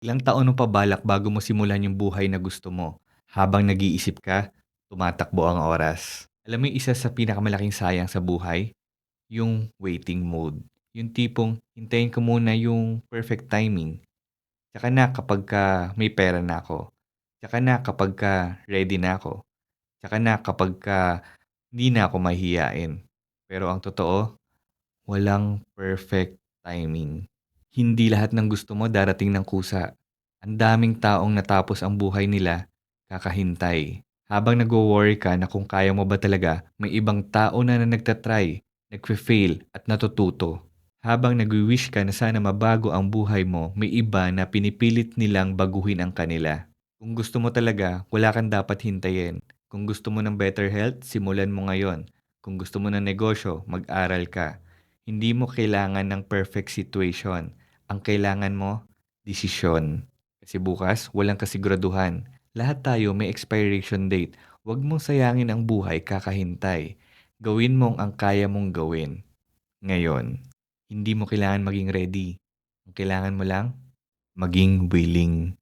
Ilang taon mo pa balak bago mo simulan yung buhay na gusto mo? Habang nag-iisip ka, tumatakbo ang oras. Alam mo yung isa sa pinakamalaking sayang sa buhay? Yung waiting mode. Yung tipong hintayin ko muna yung perfect timing. Tsaka na kapag ka may pera na ako. Tsaka na kapag ka ready na ako. Tsaka na kapag ka hindi na ako mahihiyain. Pero ang totoo, walang perfect timing. Hindi lahat ng gusto mo darating ng kusa. Ang daming taong natapos ang buhay nila kakahintay. Habang nagwo-worry ka na kung kaya mo ba talaga, may ibang tao na nagtatry, nagfe-fail at natututo. Habang nagwi-wish ka na sana mabago ang buhay mo, may iba na pinipilit nilang baguhin ang kanila. Kung gusto mo talaga, wala kang dapat hintayin. Kung gusto mo ng better health, simulan mo ngayon. Kung gusto mo ng negosyo, mag-aral ka. Hindi mo kailangan ng perfect situation. Ang kailangan mo, desisyon. Kasi bukas, walang kasiguraduhan. Lahat tayo may expiration date. Huwag mong sayangin ang buhay kakahintay. Gawin mong ang kaya mong gawin. Ngayon, hindi mo kailangan maging ready. Ang kailangan mo lang, maging willing.